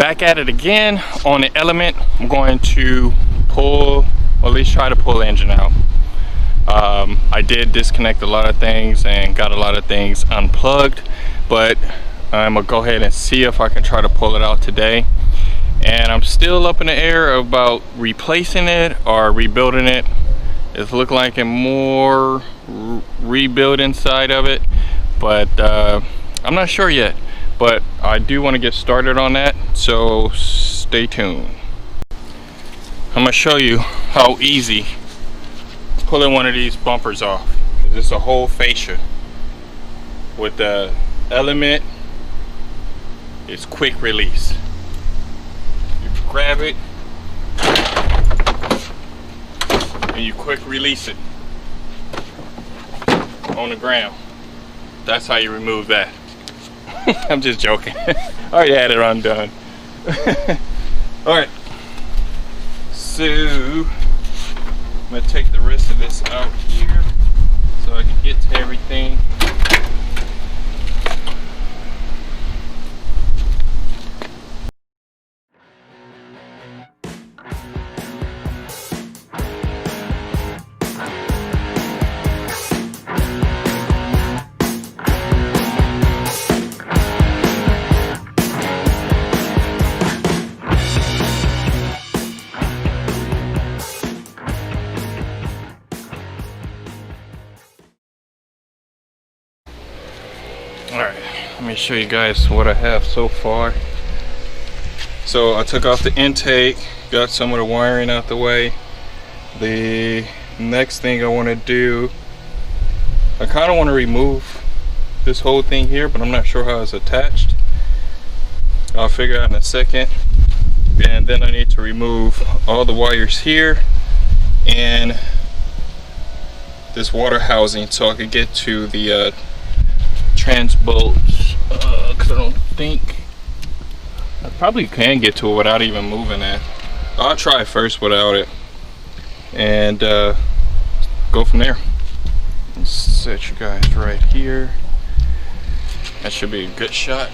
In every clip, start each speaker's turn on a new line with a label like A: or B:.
A: Back at it again on the Element. I'm going to pull, or at least try to pull the engine out. I did disconnect a lot of things and got a lot of things unplugged, but I'm gonna go ahead and see if I can try to pull it out today. And I'm still up in the air about replacing it or rebuilding it. It's looking like a more rebuilding side of it, but I'm not sure yet. But I do want to get started on that, so stay tuned. I'm gonna show you how easy pulling one of these bumpers off. It's a whole fascia. With the Element, it's quick release. You grab it and you quick release it on the ground. That's how you remove that. I'm just joking. I already had it undone. Alright, so I'm going to take the rest of this out here so I can get to everything. Alright, let me show you guys what I have so far. So I took off the intake, got some of the wiring out the way. The next thing I want to do, I kind of want to remove this whole thing here, but I'm not sure how it's attached. I'll figure out in a second. And then I need to remove all the wires here and this water housing so I can get to the trans bolts, because I don't think I probably can get to it without even moving that. I'll try first without it and go from there. Let's set you guys right here. That should be a good shot.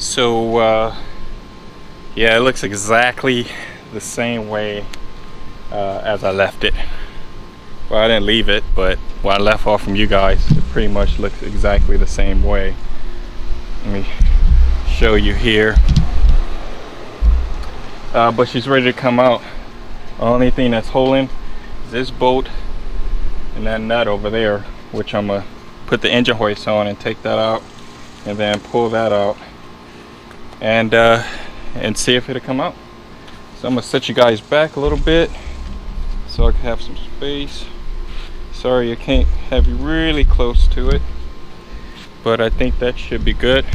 A: So yeah, it looks exactly the same way as I left it. Well, I didn't leave it, but when I left off from you guys, it pretty much looks exactly the same way. Let me show you here. But she's ready to come out. The only thing that's holding is this bolt and that nut over there, which I'm gonna put the engine hoist on and take that out, and then pull that out, and see if it'll come out. So I'm gonna set you guys back a little bit so I can have some space. Sorry I can't have you really close to it, but I think that should be good.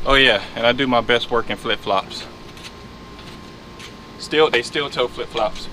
A: Oh yeah, and I do my best work in flip-flops. They still tow flip-flops.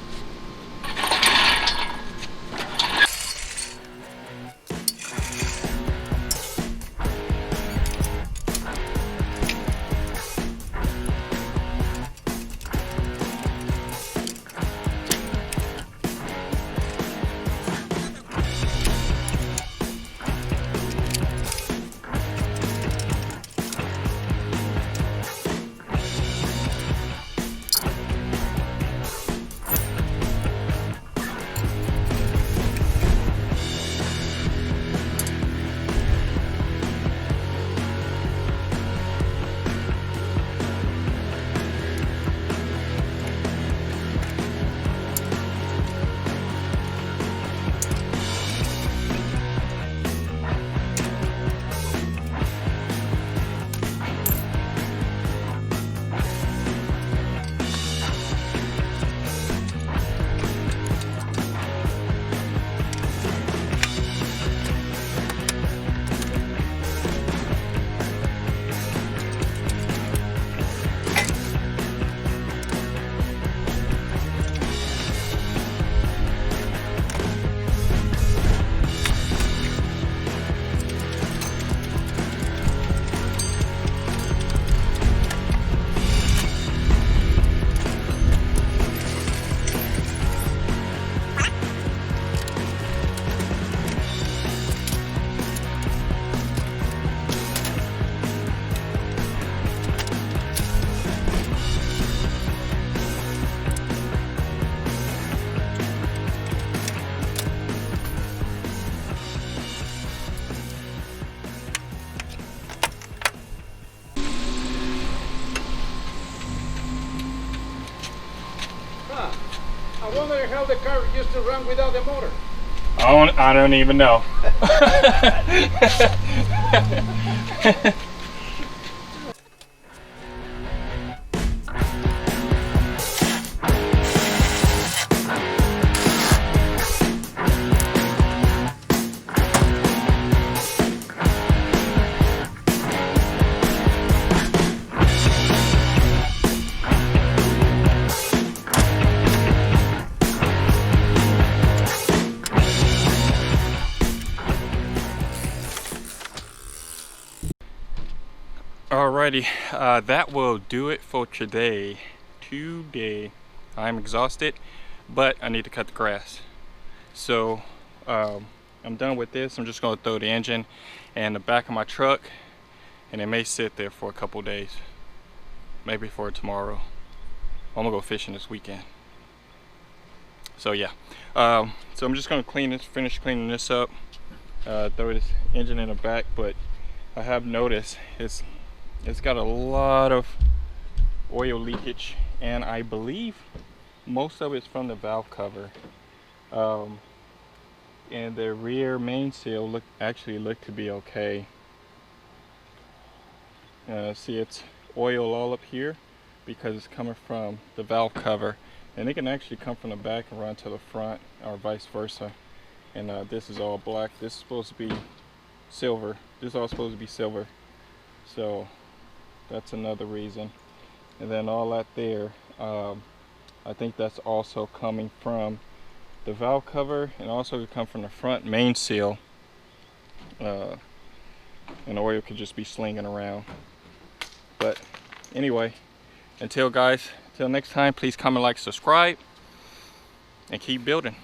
B: I wonder how the car used to run without the motor.
A: I don't even know. Alrighty, that will do it for today. I'm exhausted, but I need to cut the grass. So I'm done with this. I'm just going to throw the engine in the back of my truck, and it may sit there for a couple days, maybe for tomorrow. I'm gonna go fishing this weekend. So yeah, so I'm just gonna finish cleaning this up, throw this engine in the back. But I have noticed it's got a lot of oil leakage, and I believe most of it's from the valve cover. And the rear main seal actually looked to be okay. See, it's oil all up here because it's coming from the valve cover, and it can actually come from the back and run to the front, or vice versa. And this is all black. This is supposed to be silver. This is all supposed to be silver. So that's another reason. And then all that there, I think that's also coming from the valve cover, and also could come from the front main seal. And oil could just be slinging around. But anyway, Until guys, till next time, please comment, like, subscribe, and keep building.